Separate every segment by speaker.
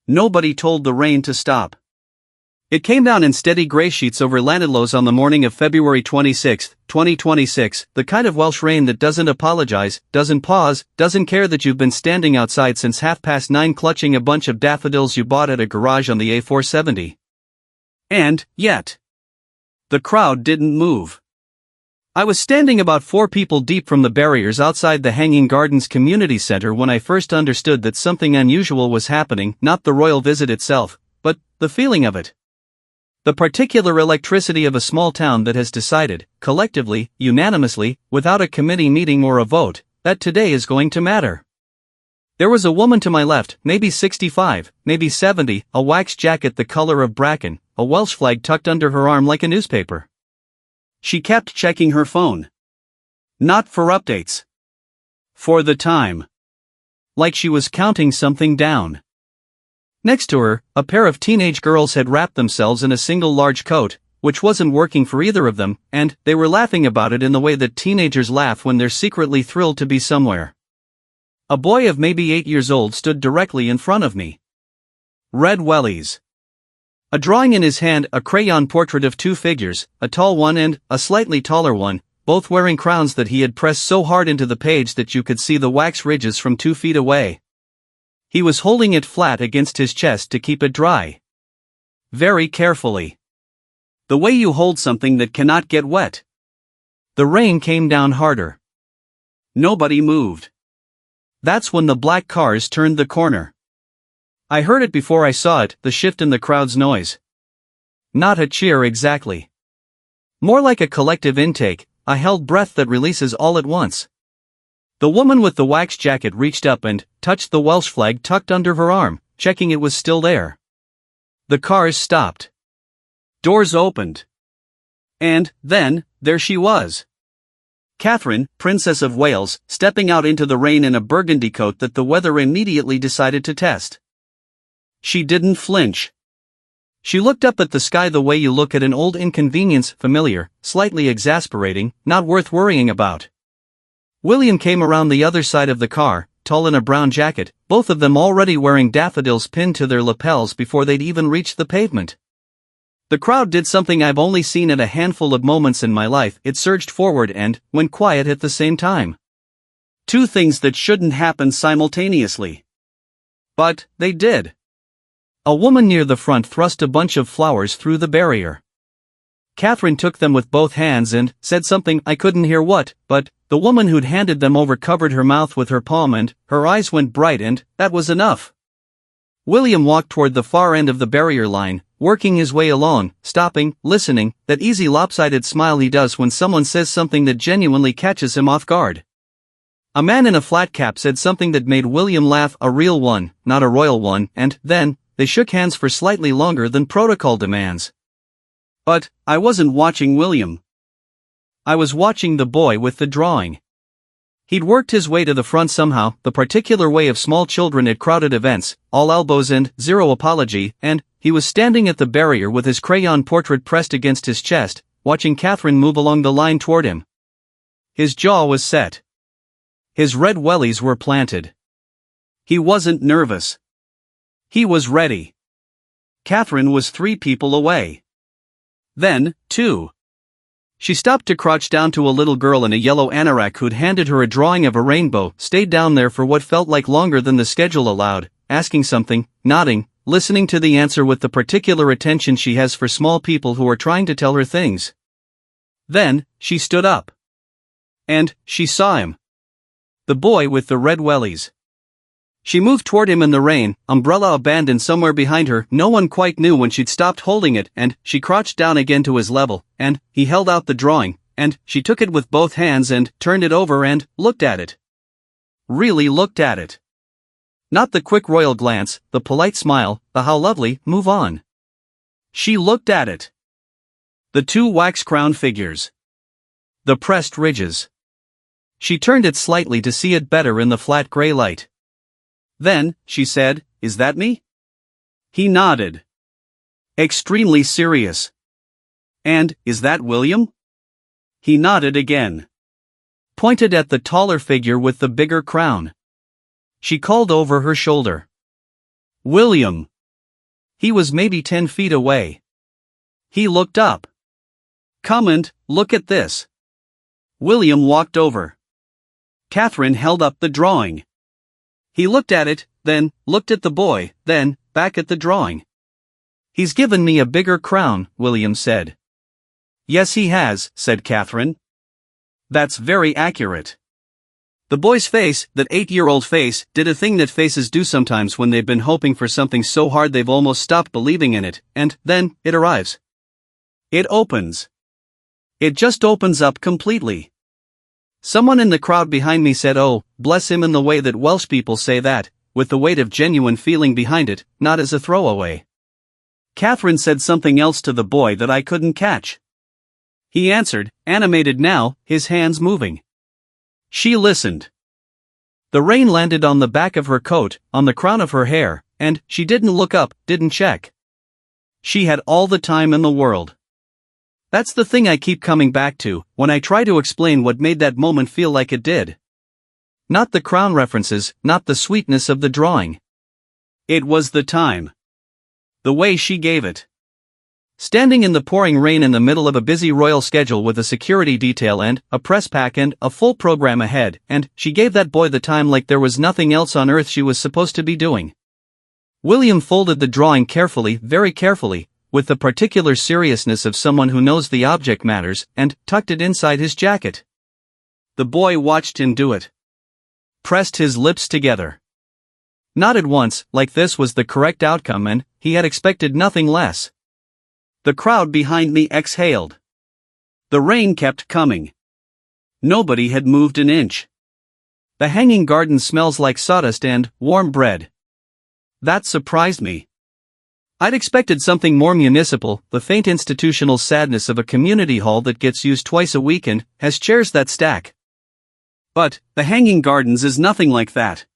Speaker 1: Nobody told the rain to stop. It came down in steady grey sheets over Llanidloes on the morning of February 26, 2026, the kind of Welsh rain that doesn't apologize, doesn't pause, doesn't care that you've been standing outside since 9:30 clutching a bunch of daffodils you bought at a garage on the A470. And, yet, the crowd didn't move. I was standing about 4 people deep from the barriers outside the Hanging Gardens Community Centre when I first understood that something unusual was happening, not the royal visit itself, but the feeling of it. The particular electricity of a small town that has decided, collectively, unanimously, without a committee meeting or a vote, that today is going to matter. There was a woman to my left, maybe 65, maybe 70, a wax jacket the color of bracken, a Welsh flag tucked under her arm like a newspaper. She kept checking her phone. Not for updates. For the time. Like she was counting something down. Next to her, a pair of teenage girls had wrapped themselves in a single large coat, which wasn't working for either of them, and they were laughing about it in the way that teenagers laugh when they're secretly thrilled to be somewhere. A boy of maybe 8 years old stood directly in front of me. Red wellies. A drawing in his hand, a crayon portrait of 2 figures, a tall one and a slightly taller one, both wearing crowns that he had pressed so hard into the page that you could see the wax ridges from 2 feet away. He was holding it flat against his chest to keep it dry. Very carefully. The way you hold something that cannot get wet. The rain came down harder. Nobody moved. That's when the black cars turned the corner. I heard it before I saw it, the shift in the crowd's noise. Not a cheer exactly. More like a collective intake, a held breath that releases all at once. The woman with the wax jacket reached up and touched the Welsh flag tucked under her arm, checking it was still there. The cars stopped. Doors opened. And, then, there she was. Catherine, Princess of Wales, stepping out into the rain in a burgundy coat that the weather immediately decided to test. She didn't flinch. She looked up at the sky the way you look at an old inconvenience, familiar, slightly exasperating, not worth worrying about. William came around the other side of the car, tall in a brown jacket, both of them already wearing daffodils pinned to their lapels before they'd even reached the pavement. The crowd did something I've only seen at a handful of moments in my life. It surged forward and went quiet at the same time. 2 things that shouldn't happen simultaneously. But they did. A woman near the front thrust a bunch of flowers through the barrier. Catherine took them with both hands and said something, I couldn't hear what, but the woman who'd handed them over covered her mouth with her palm and her eyes went bright, and that was enough. William walked toward the far end of the barrier line, working his way along, stopping, listening, that easy lopsided smile he does when someone says something that genuinely catches him off guard. A man in a flat cap said something that made William laugh, a real one, not a royal one, and then they shook hands for slightly longer than protocol demands. But I wasn't watching William. I was watching the boy with the drawing. He'd worked his way to the front somehow, the particular way of small children at crowded events, all elbows and zero apology, and he was standing at the barrier with his crayon portrait pressed against his chest, watching Catherine move along the line toward him. His jaw was set. His red wellies were planted. He wasn't nervous. He was ready. Catherine was 3 people away. Then, 2. She stopped to crouch down to a little girl in a yellow anorak who'd handed her a drawing of a rainbow, stayed down there for what felt like longer than the schedule allowed, asking something, nodding, listening to the answer with the particular attention she has for small people who are trying to tell her things. Then, she stood up. And she saw him. The boy with the red wellies. She moved toward him in the rain, umbrella abandoned somewhere behind her. No one quite knew when she'd stopped holding it, and she crouched down again to his level, and he held out the drawing, and she took it with both hands and turned it over and looked at it. Really looked at it. Not the quick royal glance, the polite smile, the how lovely, move on. She looked at it. The 2 wax-crowned figures. The pressed ridges. She turned it slightly to see it better in the flat gray light. Then, she said, "Is that me?" He nodded. Extremely serious. "And, is that William?" He nodded again. Pointed at the taller figure with the bigger crown. She called over her shoulder. "William." He was maybe 10 feet away. He looked up. "Come and look at this." William walked over. Catherine held up the drawing. He looked at it, then looked at the boy, then back at the drawing. "He's given me a bigger crown," William said. "Yes, he has," said Catherine. "That's very accurate." The boy's face, that 8-year-old face, did a thing that faces do sometimes when they've been hoping for something so hard they've almost stopped believing in it, and then it arrives. It opens. It just opens up completely. Someone in the crowd behind me said, "Oh, bless him," in the way that Welsh people say that, with the weight of genuine feeling behind it, not as a throwaway. Catherine said something else to the boy that I couldn't catch. He answered, animated now, his hands moving. She listened. The rain landed on the back of her coat, on the crown of her hair, and she didn't look up, didn't check. She had all the time in the world. That's the thing I keep coming back to, when I try to explain what made that moment feel like it did. Not the crown references, not the sweetness of the drawing. It was the time. The way she gave it. Standing in the pouring rain in the middle of a busy royal schedule with a security detail and a press pack and a full program ahead, and she gave that boy the time like there was nothing else on earth she was supposed to be doing. William folded the drawing carefully, very carefully, with the particular seriousness of someone who knows the object matters, and tucked it inside his jacket. The boy watched him do it. Pressed his lips together. Nodded once, like this was the correct outcome and he had expected nothing less. The crowd behind me exhaled. The rain kept coming. Nobody had moved an inch. The hanging garden smells like sawdust and warm bread. That surprised me. I'd expected something more municipal, the faint institutional sadness of a community hall that gets used twice a week and has chairs that stack. But the hanging gardens is nothing like that.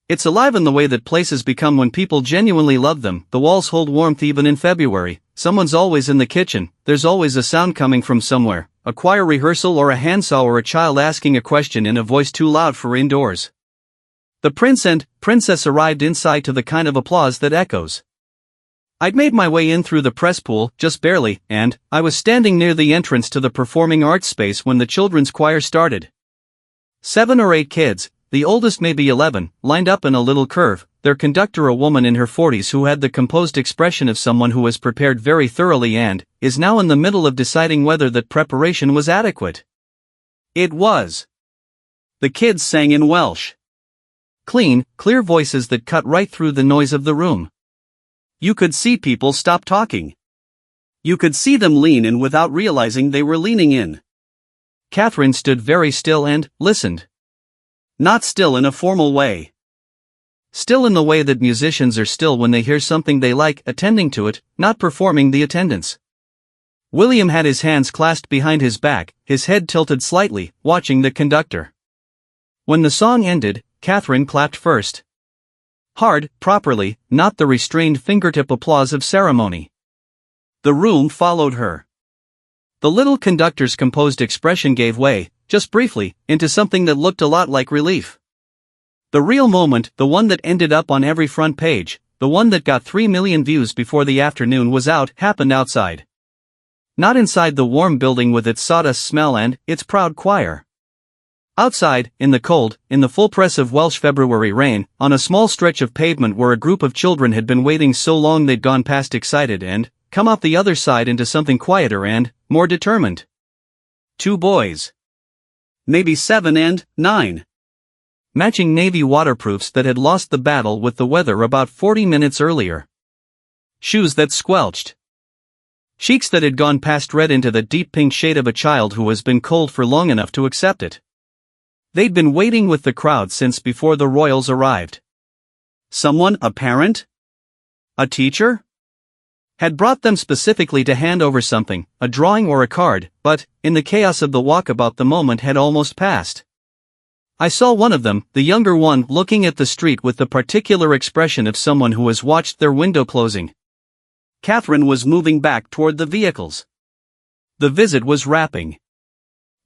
Speaker 1: It's alive in the way that places become when people genuinely love them. The walls hold warmth even in February, someone's always in the kitchen, there's always a sound coming from somewhere, a choir rehearsal or a handsaw or a child asking a question in a voice too loud for indoors. The prince and princess arrived inside to the kind of applause that echoes. I'd made my way in through the press pool, just barely, and I was standing near the entrance to the performing arts space when the children's choir started. 7 or 8 kids, the oldest maybe 11, lined up in a little curve, their conductor a woman in her 40s who had the composed expression of someone who has prepared very thoroughly and is now in the middle of deciding whether that preparation was adequate. It was. The kids sang in Welsh. Clean, clear voices that cut right through the noise of the room. You could see people stop talking. You could see them lean in without realizing they were leaning in. Catherine stood very still and listened. Not still in a formal way. Still in the way that musicians are still when they hear something they like, attending to it, not performing the attendance. William had his hands clasped behind his back, his head tilted slightly, watching the conductor. When the song ended, Catherine clapped first. Hard, properly, not the restrained fingertip applause of ceremony. The room followed her. The little conductor's composed expression gave way, just briefly, into something that looked a lot like relief. The real moment, the one that ended up on every front page, the one that got 3 million views before the afternoon was out, happened outside. Not inside the warm building with its sawdust smell and its proud choir. Outside, in the cold, in the full press of Welsh February rain, on a small stretch of pavement where a group of children had been waiting so long they'd gone past excited and come off the other side into something quieter and more determined. 2 boys. Maybe 7 and 9. Matching navy waterproofs that had lost the battle with the weather about 40 minutes earlier. Shoes that squelched. Cheeks that had gone past red into the deep pink shade of a child who has been cold for long enough to accept it. They'd been waiting with the crowd since before the royals arrived. Someone, a parent? A teacher? Had brought them specifically to hand over something, a drawing or a card, but, in the chaos of the walkabout the moment had almost passed. I saw one of them, the younger one, looking at the street with the particular expression of someone who has watched their window closing. Catherine was moving back toward the vehicles. The visit was wrapping.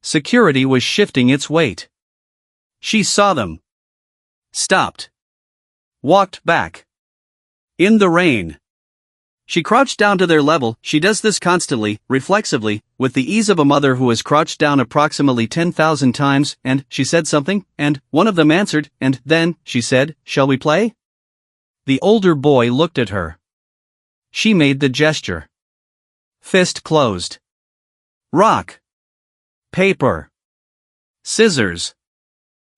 Speaker 1: Security was shifting its weight. She saw them. Stopped. Walked back. In the rain. She crouched down to their level. She does this constantly, reflexively, with the ease of a mother who has crouched down approximately 10,000 times, and she said something, and one of them answered, and then she said, "Shall we play?" The older boy looked at her. She made the gesture. Fist closed. Rock. Paper. Scissors.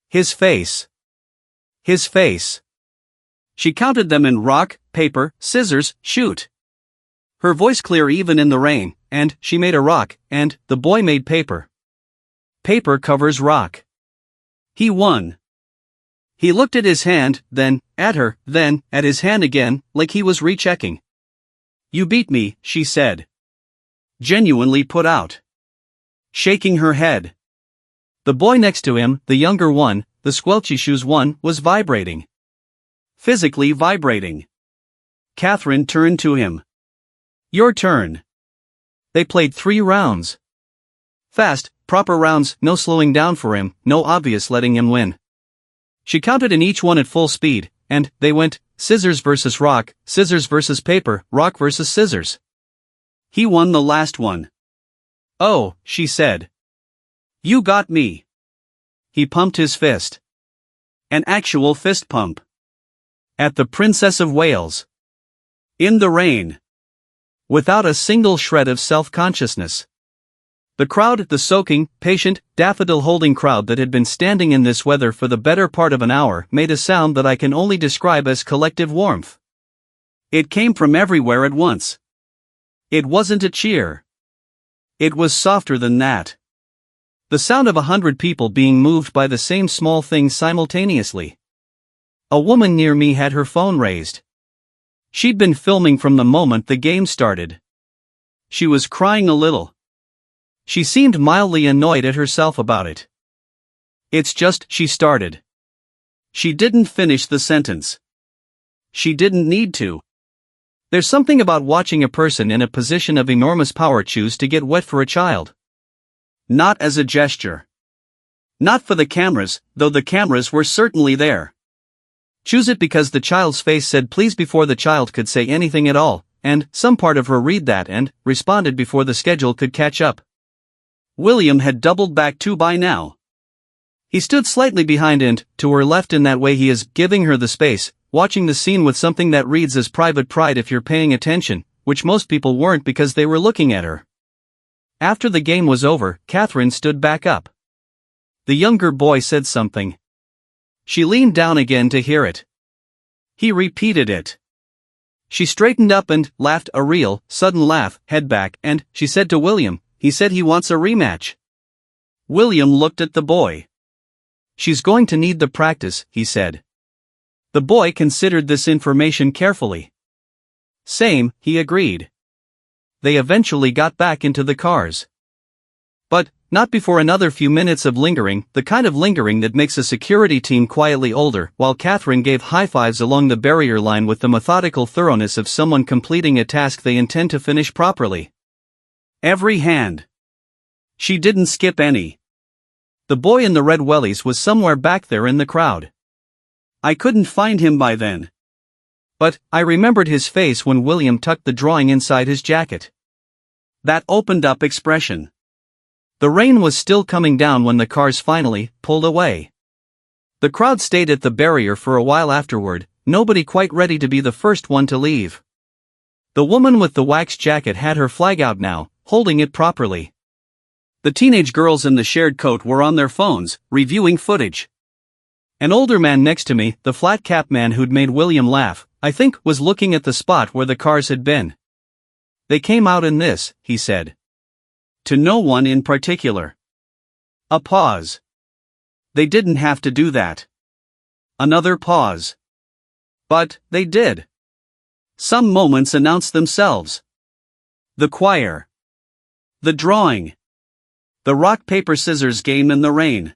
Speaker 1: His face. His face. She counted them in rock, paper, scissors, shoot. Her voice clear even in the rain, and she made a rock, and the boy made paper. Paper covers rock. He won. He looked at his hand, then at her, then at his hand again, like he was rechecking. "You beat me," she said. Genuinely put out. Shaking her head. The boy next to him, the younger one, the squelchy shoes one, was vibrating. Physically vibrating. Catherine turned to him. "Your turn." They played 3 rounds. Fast, proper rounds, no slowing down for him, no obvious letting him win. She counted in each one at full speed, and they went, scissors versus rock, scissors versus paper, rock versus scissors. He won the last one. "Oh," she said. "You got me." He pumped his fist. An actual fist pump. At the Princess of Wales. In the rain. Without a single shred of self-consciousness. The crowd, the soaking, patient, daffodil-holding crowd that had been standing in this weather for the better part of an hour, made a sound that I can only describe as collective warmth. It came from everywhere at once. It wasn't a cheer. It was softer than that. The sound of 100 people being moved by the same small thing simultaneously. A woman near me had her phone raised. She'd been filming from the moment the game started. She was crying a little. She seemed mildly annoyed at herself about it. "It's just," she started. She didn't finish the sentence. She didn't need to. There's something about watching a person in a position of enormous power choose to get wet for a child. Not as a gesture. Not for the cameras, though the cameras were certainly there. Choose it because the child's face said please before the child could say anything at all, and some part of her read that and responded before the schedule could catch up. William had doubled back 2 by now. He stood slightly behind and to her left in that way he is, giving her the space, watching the scene with something that reads as private pride if you're paying attention, which most people weren't because they were looking at her. After the game was over, Catherine stood back up. The younger boy said something. She leaned down again to hear it. He repeated it. She straightened up and laughed a real, sudden laugh, head back, and she said to William, "He said he wants a rematch." William looked at the boy. "She's going to need the practice," he said. The boy considered this information carefully. "Same," he agreed. They eventually got back into the cars. But not before another few minutes of lingering, the kind of lingering that makes a security team quietly older, while Catherine gave high-fives along the barrier line with the methodical thoroughness of someone completing a task they intend to finish properly. Every hand. She didn't skip any. The boy in the red wellies was somewhere back there in the crowd. I couldn't find him by then. But I remembered his face when William tucked the drawing inside his jacket. That opened-up expression. The rain was still coming down when the cars finally pulled away. The crowd stayed at the barrier for a while afterward, nobody quite ready to be the first one to leave. The woman with the wax jacket had her flag out now, holding it properly. The teenage girls in the shared coat were on their phones, reviewing footage. An older man next to me, the flat-cap man who'd made William laugh, I think, was looking at the spot where the cars had been. "They came out in this," he said. To no one in particular. A pause. They didn't have to do that. Another pause. But they did. Some moments announced themselves. The choir. The drawing. The rock-paper-scissors game in the rain.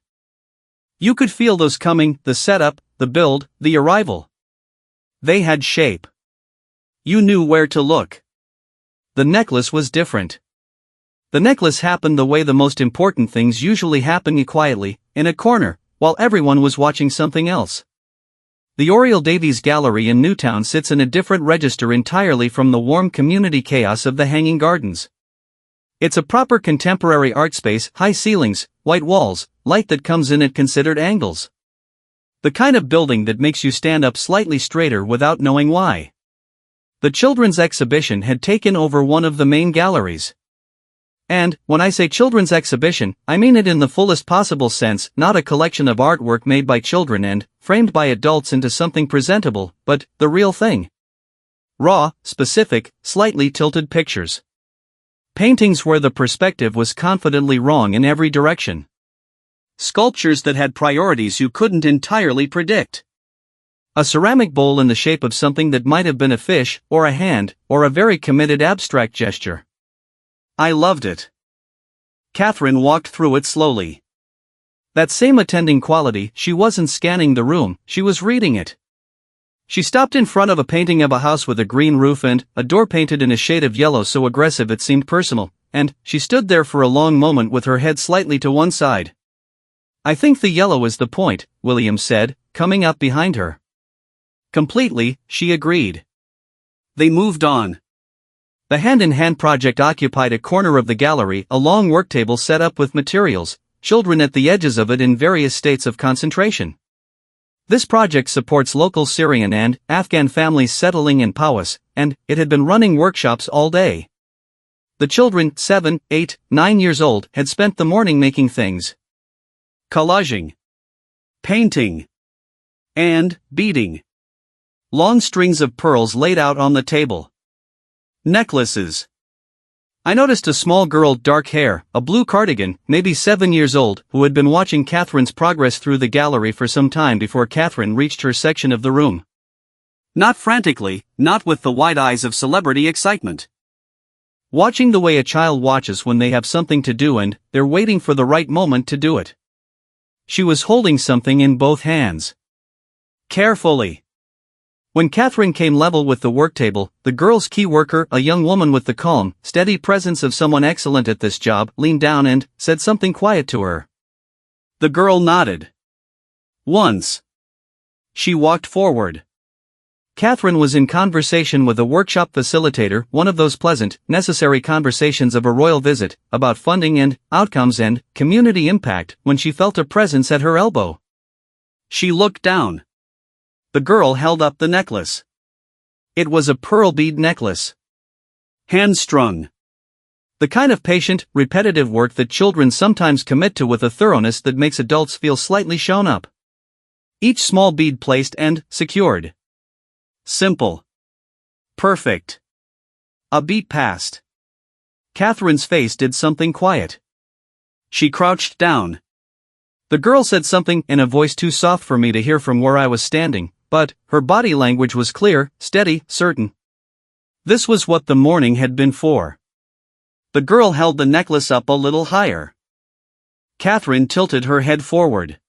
Speaker 1: You could feel those coming, the setup, the build, the arrival. They had shape. You knew where to look. The necklace was different. The necklace happened the way the most important things usually happen quietly, in a corner, while everyone was watching something else. The Oriel Davies Gallery in Newtown sits in a different register entirely from the warm community chaos of the Hanging Gardens. It's a proper contemporary art space, high ceilings, white walls, light that comes in at considered angles. The kind of building that makes you stand up slightly straighter without knowing why. The children's exhibition had taken over one of the main galleries. And, when I say children's exhibition, I mean it in the fullest possible sense, not a collection of artwork made by children and framed by adults into something presentable, but the real thing. Raw, specific, slightly tilted pictures. Paintings where the perspective was confidently wrong in every direction. Sculptures that had priorities you couldn't entirely predict. A ceramic bowl in the shape of something that might have been a fish, or a hand, or a very committed abstract gesture. I loved it. Catherine walked through it slowly. That same attending quality, she wasn't scanning the room, she was reading it. She stopped in front of a painting of a house with a green roof and a door painted in a shade of yellow so aggressive it seemed personal, and she stood there for a long moment with her head slightly to one side. I think the yellow is the point, William said, coming up behind her. Completely, she agreed. They moved on. The hand-in-hand project occupied a corner of the gallery, a long worktable set up with materials, children at the edges of it in various states of concentration. This project supports local Syrian and Afghan families settling in Pawas, and it had been running workshops all day. The children, 7, 8, 9 years old, had spent the morning making things. Collaging. Painting. And beading. Long strings of pearls laid out on the table. Necklaces. I noticed a small girl, dark hair, a blue cardigan, maybe 7 years old, who had been watching Catherine's progress through the gallery for some time before Catherine reached her section of the room. Not frantically, not with the wide eyes of celebrity excitement. Watching the way a child watches when they have something to do and they're waiting for the right moment to do it. She was holding something in both hands. Carefully. When Catherine came level with the worktable, the girl's key worker, a young woman with the calm, steady presence of someone excellent at this job, leaned down and said something quiet to her. The girl nodded. Once. She walked forward. Catherine was in conversation with a workshop facilitator, one of those pleasant, necessary conversations of a royal visit, about funding and outcomes and community impact, when she felt a presence at her elbow. She looked down. The girl held up the necklace. It was a pearl bead necklace. Hand-strung. The kind of patient, repetitive work that children sometimes commit to with a thoroughness that makes adults feel slightly shown up. Each small bead placed and secured. Simple. Perfect. A beat passed. Catherine's face did something quiet. She crouched down. The girl said something in a voice too soft for me to hear from where I was standing, but her body language was clear, steady, certain. This was what the morning had been for. The girl held the necklace up a little higher. Catherine tilted her head forward.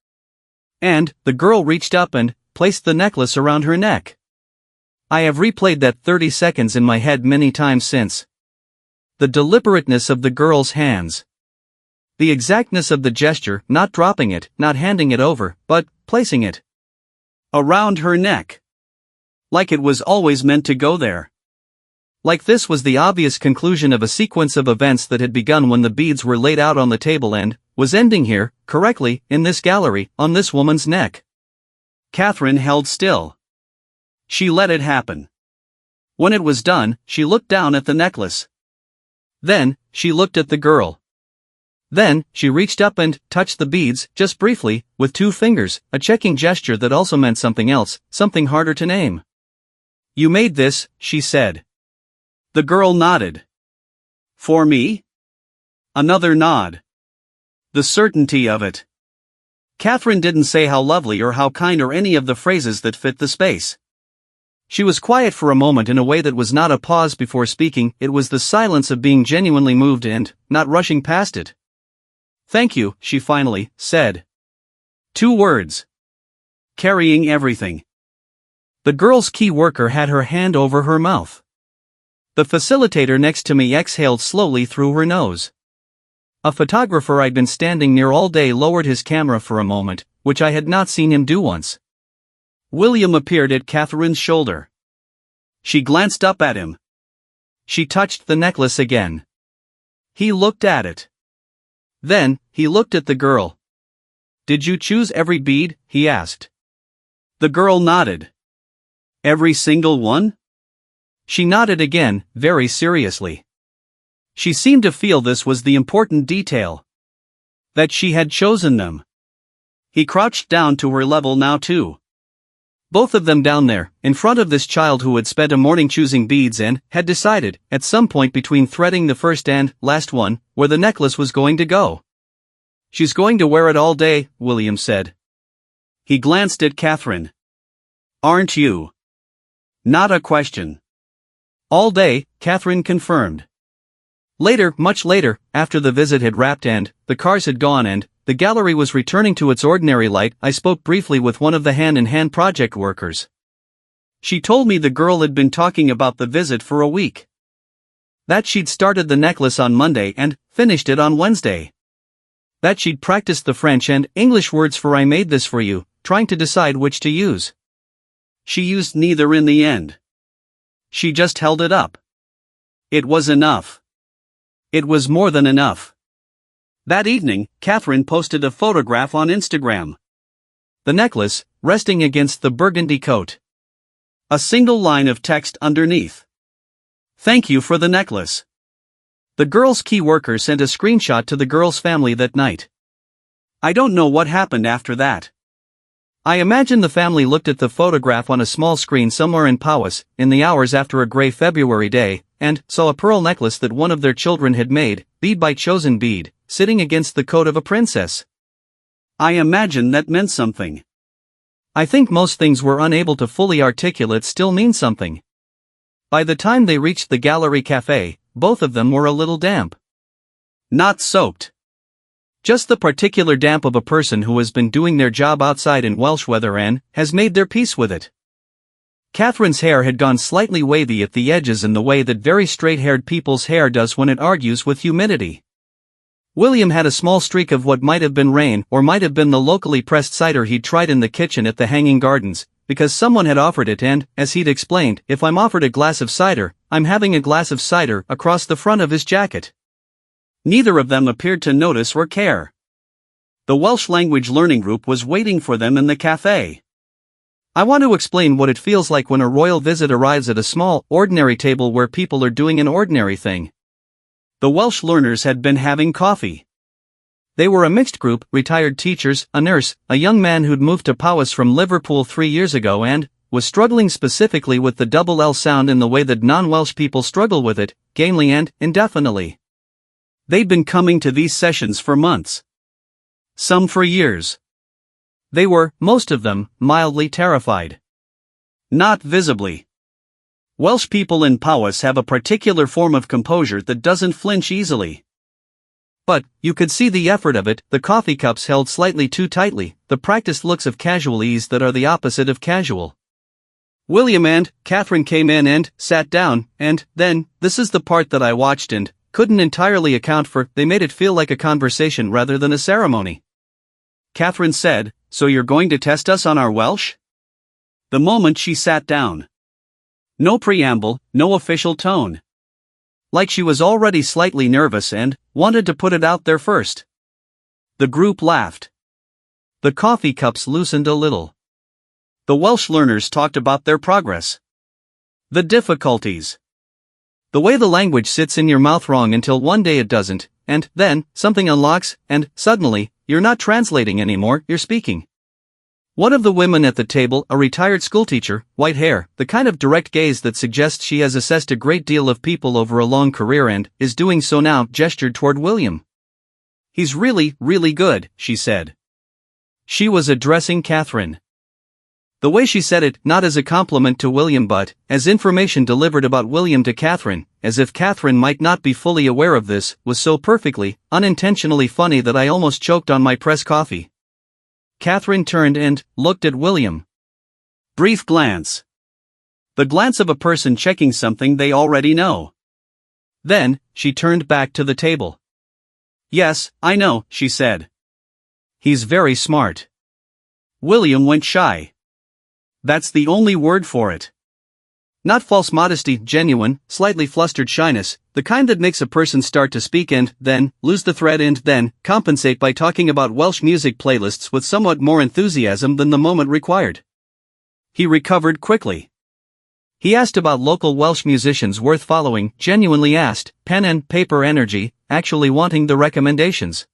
Speaker 1: And the girl reached up and placed the necklace around her neck. I have replayed that 30 seconds in my head many times since. The deliberateness of the girl's hands. The exactness of the gesture, not dropping it, not handing it over, but placing it around her neck. Like it was always meant to go there. Like this was the obvious conclusion of a sequence of events that had begun when the beads were laid out on the table and was ending here, correctly, in this gallery, on this woman's neck. Catherine held still. She let it happen. When it was done, she looked down at the necklace. Then, she looked at the girl. Then, she reached up and touched the beads, just briefly, with 2 fingers, a checking gesture that also meant something else, something harder to name. You made this, she said. The girl nodded. For me? Another nod. The certainty of it. Catherine didn't say how lovely or how kind or any of the phrases that fit the space. She was quiet for a moment in a way that was not a pause before speaking, it was the silence of being genuinely moved and not rushing past it. Thank you, she finally said. 2 words. Carrying everything. The girl's key worker had her hand over her mouth. The facilitator next to me exhaled slowly through her nose. A photographer I'd been standing near all day lowered his camera for a moment, which I had not seen him do once. William appeared at Catherine's shoulder. She glanced up at him. She touched the necklace again. He looked at it. Then, he looked at the girl. "Did you choose every bead?" he asked. The girl nodded. "Every single one?" She nodded again, very seriously. She seemed to feel this was the important detail. That she had chosen them. He crouched down to her level now too. Both of them down there, in front of this child who had spent a morning choosing beads and had decided, at some point between threading the first and last one, where the necklace was going to go. "She's going to wear it all day," William said. He glanced at Catherine. "Aren't you?" Not a question. "All day," Catherine confirmed. Later, much later, after the visit had wrapped and the cars had gone and the gallery was returning to its ordinary light, I spoke briefly with one of the hand-in-hand project workers. She told me the girl had been talking about the visit for a week. That she'd started the necklace on Monday and finished it on Wednesday. That she'd practiced the French and English words for "I made this for you," trying to decide which to use. She used neither in the end. She just held it up. It was enough. It was more than enough. That evening, Catherine posted a photograph on Instagram. The necklace, resting against the burgundy coat. A single line of text underneath. "Thank you for the necklace." The girl's key worker sent a screenshot to the girl's family that night. I don't know what happened after that. I imagine the family looked at the photograph on a small screen somewhere in Powys, in the hours after a gray February day, and saw a pearl necklace that one of their children had made, bead by chosen bead, sitting against the coat of a princess. I imagine that meant something. I think most things we're unable to fully articulate still mean something. By the time they reached the gallery cafe, both of them were a little damp. Not soaked. Just the particular damp of a person who has been doing their job outside in Welsh weather and has made their peace with it. Catherine's hair had gone slightly wavy at the edges in the way that very straight-haired people's hair does when it argues with humidity. William had a small streak of what might have been rain or might have been the locally pressed cider he'd tried in the kitchen at the Hanging Gardens, because someone had offered it and, as he'd explained, if I'm offered a glass of cider, I'm having a glass of cider across the front of his jacket. Neither of them appeared to notice or care. The Welsh language learning group was waiting for them in the cafe. I want to explain what it feels like when a royal visit arrives at a small, ordinary table where people are doing an ordinary thing. The Welsh learners had been having coffee. They were a mixed group, retired teachers, a nurse, a young man who'd moved to Powys from Liverpool 3 years ago and was struggling specifically with the double L sound in the way that non-Welsh people struggle with it, gamely and indefinitely. They'd been coming to these sessions for months. Some for years. They were, most of them, mildly terrified. Not visibly. Welsh people in Powys have a particular form of composure that doesn't flinch easily. But, you could see the effort of it, the coffee cups held slightly too tightly, the practiced looks of casual ease that are the opposite of casual. William and Catherine came in and sat down, and then, this is the part that I watched and couldn't entirely account for, they made it feel like a conversation rather than a ceremony. Catherine said, "So you're going to test us on our Welsh?" The moment she sat down. No preamble, no official tone. Like she was already slightly nervous and wanted to put it out there first. The group laughed. The coffee cups loosened a little. The Welsh learners talked about their progress. The difficulties. The way the language sits in your mouth wrong until one day it doesn't, and then something unlocks, and suddenly, you're not translating anymore, you're speaking. One of the women at the table, a retired schoolteacher, white hair, the kind of direct gaze that suggests she has assessed a great deal of people over a long career and is doing so now, gestured toward William. "He's really, really good," she said. She was addressing Catherine. The way she said it, not as a compliment to William but as information delivered about William to Catherine, as if Catherine might not be fully aware of this, was so perfectly, unintentionally funny that I almost choked on my press coffee. Catherine turned and looked at William. Brief glance. The glance of a person checking something they already know. Then, she turned back to the table. "Yes, I know," she said. "He's very smart." William went shy. That's the only word for it. Not false modesty, genuine, slightly flustered shyness, the kind that makes a person start to speak and, then, lose the thread and, then, compensate by talking about Welsh music playlists with somewhat more enthusiasm than the moment required. He recovered quickly. He asked about local Welsh musicians worth following, genuinely asked, pen and paper energy, actually wanting the recommendations.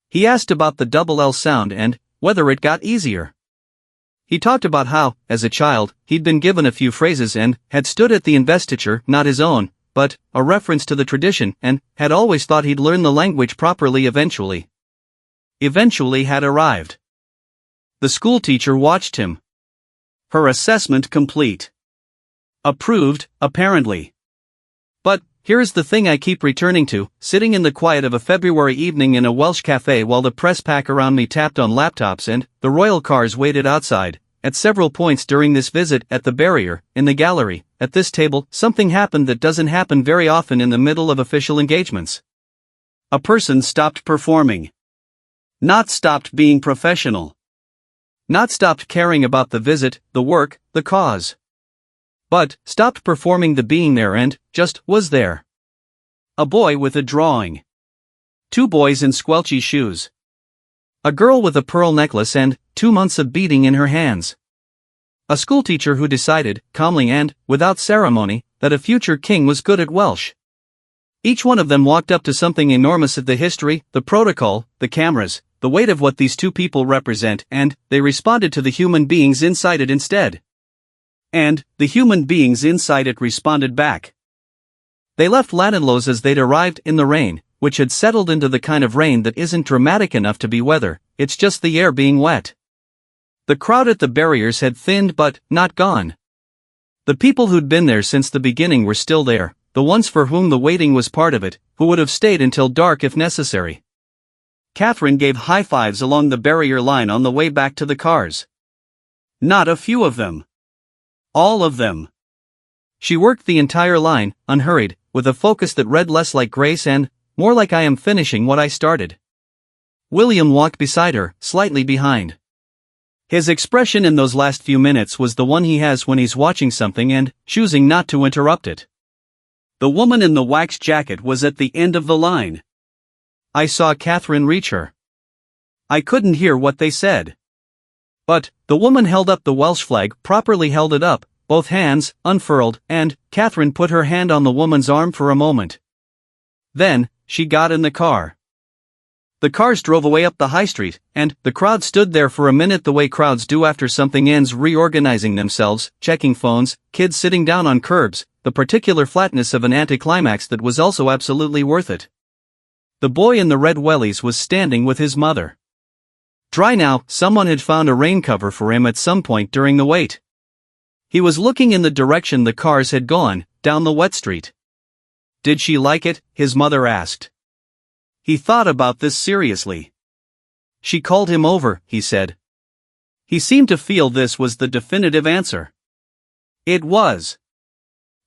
Speaker 1: He asked about the double L sound and whether it got easier. He talked about how, as a child, he'd been given a few phrases and had stood at the investiture, not his own, but a reference to the tradition, and had always thought he'd learn the language properly eventually. Eventually had arrived. The schoolteacher watched him. Her assessment complete. Approved, apparently. But, here's the thing I keep returning to, sitting in the quiet of a February evening in a Welsh cafe while the press pack around me tapped on laptops and the royal cars waited outside. At several points during this visit, at the barrier, in the gallery, at this table, something happened that doesn't happen very often in the middle of official engagements. A person stopped performing. Not stopped being professional. Not stopped caring about the visit, the work, the cause. But stopped performing the being there and just was there. A boy with a drawing. Two boys in squelchy shoes. A girl with a pearl necklace and 2 months of beading in her hands. A schoolteacher who decided, calmly and without ceremony, that a future king was good at Welsh. Each one of them walked up to something enormous at the history, the protocol, the cameras, the weight of what these two people represent, and they responded to the human beings inside it instead. And the human beings inside it responded back. They left Llanidloes as they'd arrived in the rain, which had settled into the kind of rain that isn't dramatic enough to be weather, it's just the air being wet. The crowd at the barriers had thinned but not gone. The people who'd been there since the beginning were still there, the ones for whom the waiting was part of it, who would have stayed until dark if necessary. Catherine gave high fives along the barrier line on the way back to the cars. Not a few of them. All of them. She worked the entire line, unhurried, with a focus that read less like grace and more like I am finishing what I started. William walked beside her, slightly behind. His expression in those last few minutes was the one he has when he's watching something and choosing not to interrupt it. The woman in the wax jacket was at the end of the line. I saw Catherine reach her. I couldn't hear what they said. But the woman held up the Welsh flag, properly held it up, both hands, unfurled, and Catherine put her hand on the woman's arm for a moment. Then, she got in the car. The cars drove away up the high street, and the crowd stood there for a minute the way crowds do after something ends, reorganizing themselves, checking phones, kids sitting down on curbs, the particular flatness of an anticlimax that was also absolutely worth it. The boy in the red wellies was standing with his mother. Dry now, someone had found a rain cover for him at some point during the wait. He was looking in the direction the cars had gone, down the wet street. Did she like it? His mother asked. He thought about this seriously. She called him over, he said. He seemed to feel this was the definitive answer. It was.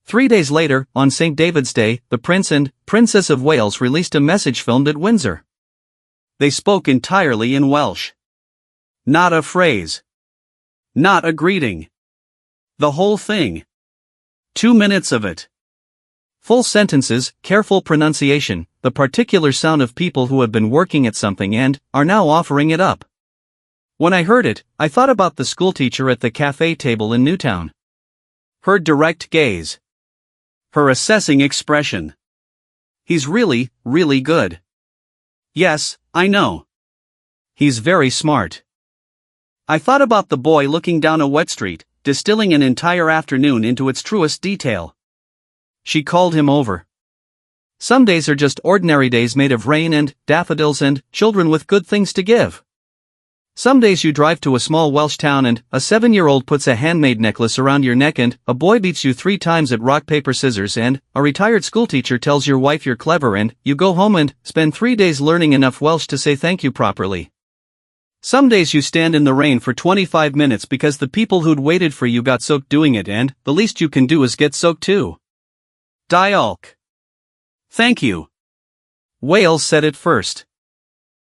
Speaker 1: 3 days later, on St. David's Day, the Prince and Princess of Wales released a message filmed at Windsor. They spoke entirely in Welsh. Not a phrase. Not a greeting. The whole thing. 2 minutes of it. Full sentences, careful pronunciation, the particular sound of people who have been working at something and are now offering it up. When I heard it, I thought about the schoolteacher at the cafe table in Newtown. Her direct gaze. Her assessing expression. He's really, really good. Yes, I know. He's very smart. I thought about the boy looking down a wet street, distilling an entire afternoon into its truest detail. She called him over. Some days are just ordinary days made of rain and daffodils and children with good things to give. Some days you drive to a small Welsh town and a 7-year-old puts a handmade necklace around your neck and a boy beats you 3 times at rock paper scissors and a retired schoolteacher tells your wife you're clever and you go home and spend 3 days learning enough Welsh to say thank you properly. Some days you stand in the rain for 25 minutes because the people who'd waited for you got soaked doing it and the least you can do is get soaked too. Diolch. Thank you. Wales said it first.